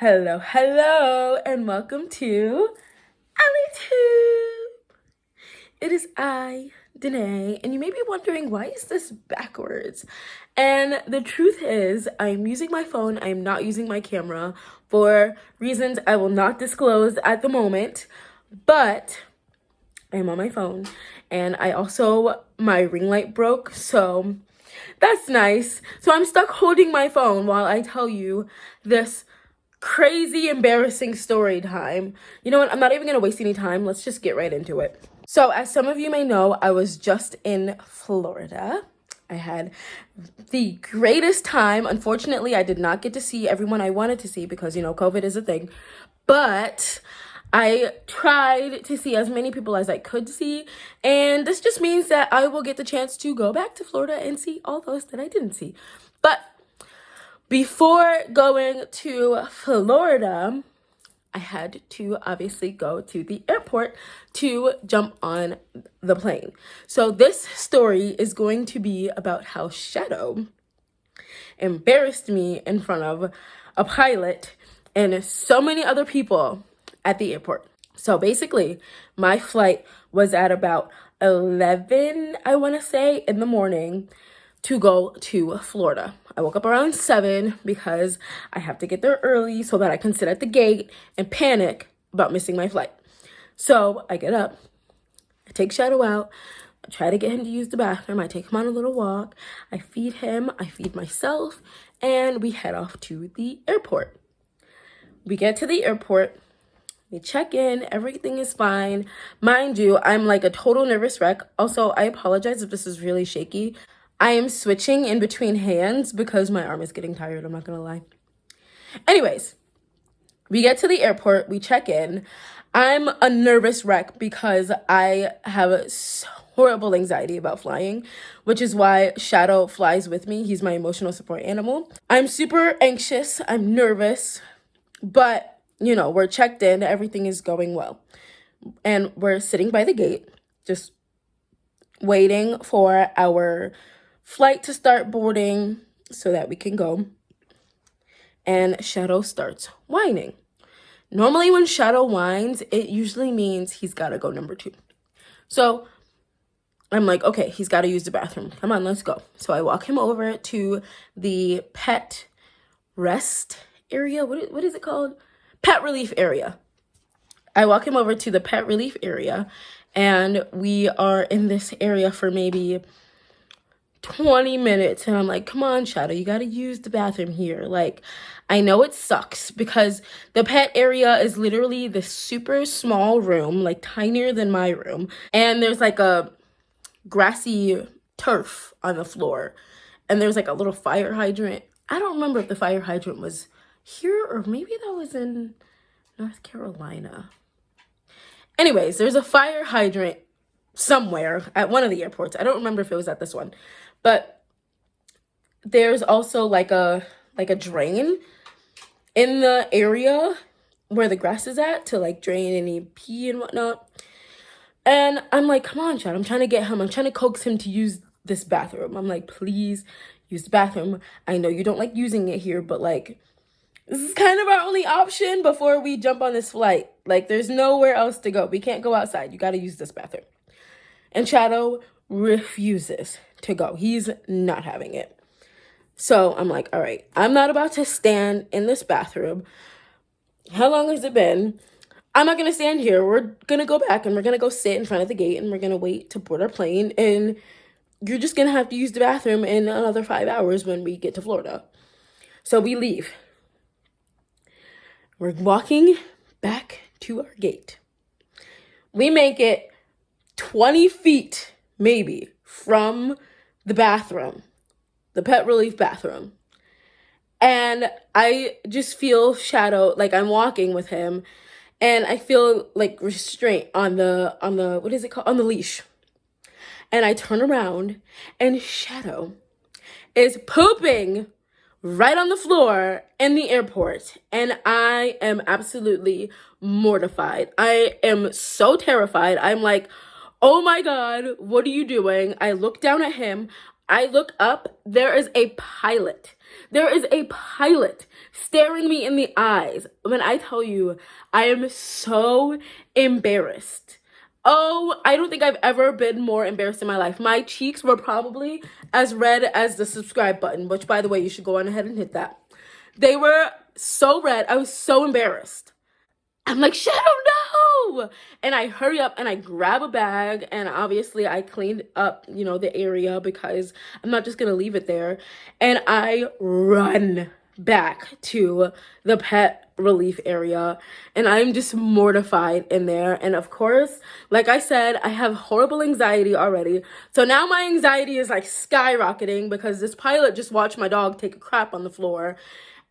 Hello, and welcome to AliTube. It is I, Danae, and you may be wondering, why is this backwards? And the truth is, I'm using my phone, I'm not using my camera for reasons I will not disclose at the moment, but I'm on my phone, and my ring light broke, so that's nice. So I'm stuck holding my phone while I tell you this crazy embarrassing story time. You know what? I'm not even gonna waste any time. Let's just get right into it. So as some of you may know, I was just in Florida. I had the greatest time. Unfortunately, I did not get to see everyone I wanted to see because, COVID is a thing. But I tried to see as many people as I could see. And this just means that I will get the chance to go back to Florida and see all those that I didn't see. But before going to Florida, I had to obviously go to the airport to jump on the plane. So this story is going to be about how Shadow embarrassed me in front of a pilot and so many other people at the airport. So basically, my flight was at about 11, I want to say, in the morning to go to Florida. I woke up around 7 because I have to get there early so that I can sit at the gate and panic about missing my flight. So I get up, I take Shadow out, I try to get him to use the bathroom, I take him on a little walk, I feed him, I feed myself, and we head off to the airport. We get to the airport, we check in, everything is fine. Mind you, I'm like a total nervous wreck. Also, I apologize if this is really shaky. I am switching in between hands because my arm is getting tired, I'm not gonna lie. Anyways, we get to the airport, we check in. I'm a nervous wreck because I have horrible anxiety about flying, which is why Shadow flies with me. He's my emotional support animal. I'm super anxious, I'm nervous, but we're checked in, everything is going well. And we're sitting by the gate, just waiting for our flight to start boarding so that we can go. And Shadow starts whining. Normally when Shadow whines, it usually means he's got to go number 2. So I'm like, okay, he's got to use the bathroom. Come on, let's go. So I walk him over to the pet rest area. What is it called? Pet relief area. I walk him over to the pet relief area, and we are in this area for maybe 20 minutes, and I'm like, come on, Shadow, you gotta use the bathroom here. Like, I know it sucks because the pet area is literally this super small room, like tinier than my room, and there's like a grassy turf on the floor, and there's like a little fire hydrant. I don't remember if the fire hydrant was here or maybe that was in North Carolina. Anyways, there's a fire hydrant somewhere at one of the airports. I don't remember if it was at this one, but there's also like a drain in the area where the grass is at to like drain any pee and whatnot. And I'm like, come on, Chad, I'm trying to get him. I'm trying to coax him to use this bathroom. I'm like, please use the bathroom. I know you don't like using it here, but like, this is kind of our only option before we jump on this flight. Like, there's nowhere else to go. We can't go outside. You got to use this bathroom. And Shadow refuses to go. He's not having it. So I'm like, all right, I'm not about to stand in this bathroom. How long has it been? I'm not going to stand here. We're going to go back and we're going to go sit in front of the gate and we're going to wait to board our plane. And you're just going to have to use the bathroom in another 5 hours when we get to Florida. So we leave. We're walking back to our gate. We make it 20 feet, maybe, from the bathroom, the pet relief bathroom. And I just feel Shadow, like I'm walking with him, and I feel like restraint on the what is it called? On the leash. And I turn around, and Shadow is pooping right on the floor in the airport, and I am absolutely mortified. I am so terrified. I'm like, oh my God, what are you doing? I look down at him. I look up. There is a pilot There is a pilot staring me in the eyes. When I tell you, I am so embarrassed. Oh, I don't think I've ever been more embarrassed in my life. My cheeks were probably as red as the subscribe button, which, by the way, you should go on ahead and hit that. They were so red. I was so embarrassed. I'm like, Shadow, no! And I hurry up and I grab a bag, and obviously I cleaned up, the area because I'm not just gonna leave it there. And I run back to the pet relief area, and I'm just mortified in there. And of course, like I said, I have horrible anxiety already. So now my anxiety is like skyrocketing because this pilot just watched my dog take a crap on the floor.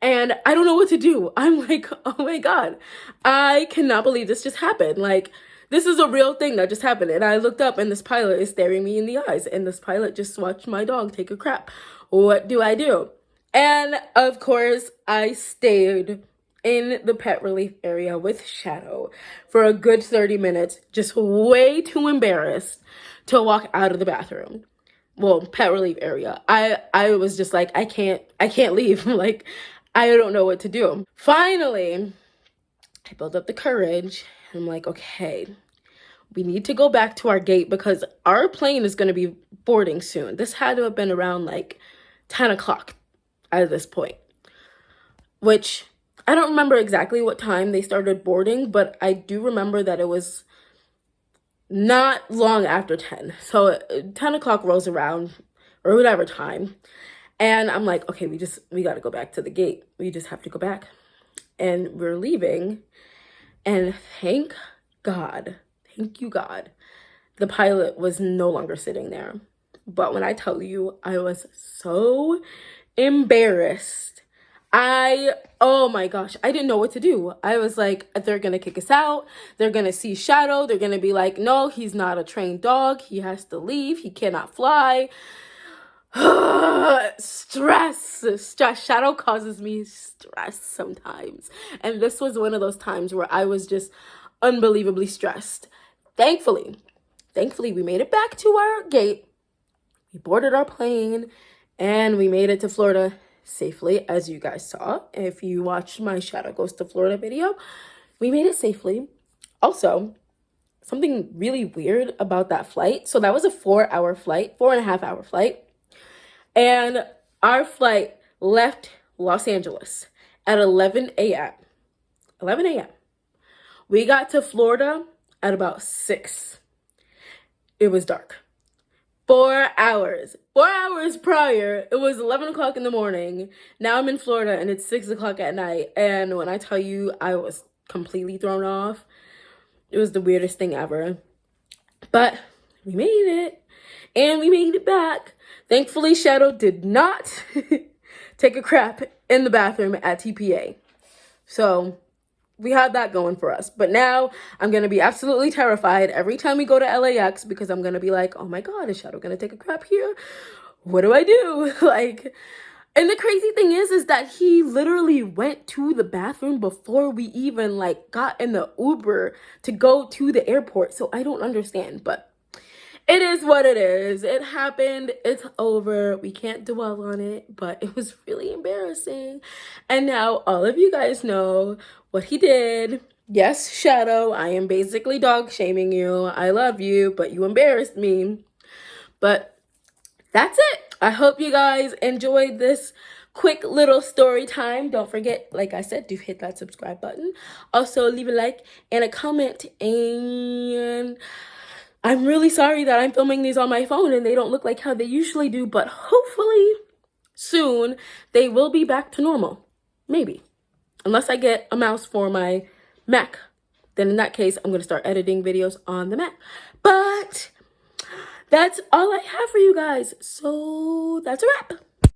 And I don't know what to do. I'm like, oh my God, I cannot believe this just happened. Like, this is a real thing that just happened. And I looked up and this pilot is staring me in the eyes. And this pilot just watched my dog take a crap. What do I do? And of course, I stayed in the pet relief area with Shadow for a good 30 minutes, just way too embarrassed to walk out of the bathroom. Well, pet relief area. I was just like, I can't leave. Like, I don't know what to do. Finally, I built up the courage. I'm like, okay, we need to go back to our gate because our plane is going to be boarding soon. This had to have been around like 10 o'clock at this point, which I don't remember exactly what time they started boarding, but I do remember that it was not long after 10. So 10 o'clock rolls around or whatever time. And I'm like, okay, we got to go back to the gate. We just have to go back. And we're leaving. And thank you, God, the pilot was no longer sitting there. But when I tell you, I was so embarrassed. Oh my gosh, I didn't know what to do. I was like, they're going to kick us out. They're going to see Shadow. They're going to be like, no, he's not a trained dog. He has to leave. He cannot fly. Stress. Shadow causes me stress sometimes. And this was one of those times where I was just unbelievably stressed. Thankfully, we made it back to our gate. We boarded our plane and we made it to Florida safely, as you guys saw. If you watched my Shadow Goes to Florida video, we made it safely. Also, something really weird about that flight. So that was a 4-hour flight, 4.5-hour flight. And our flight left Los Angeles at 11 a.m. 11 a.m. We got to Florida at about 6. It was dark. 4 hours. 4 hours prior, it was 11 o'clock in the morning. Now I'm in Florida and it's 6 o'clock at night. And when I tell you I was completely thrown off, it was the weirdest thing ever. But we made it. And we made it back. Thankfully, Shadow did not take a crap in the bathroom at TPA. So we had that going for us. But now I'm going to be absolutely terrified every time we go to LAX because I'm going to be like, oh my God, is Shadow going to take a crap here? What do I do? And the crazy thing is that he literally went to the bathroom before we even got in the Uber to go to the airport. So I don't understand, but it is what it is. It happened. It's over. We can't dwell on it, but it was really embarrassing. And now all of you guys know what he did. Yes, Shadow, I am basically dog shaming you. I love you, but you embarrassed me. But that's it. I hope you guys enjoyed this quick little story time. Don't forget, like I said, to hit that subscribe button. Also, leave a like and a comment, and I'm really sorry that I'm filming these on my phone and they don't look like how they usually do, but hopefully soon they will be back to normal. Maybe. Unless I get a mouse for my Mac. Then in that case, I'm going to start editing videos on the Mac. But that's all I have for you guys. So that's a wrap.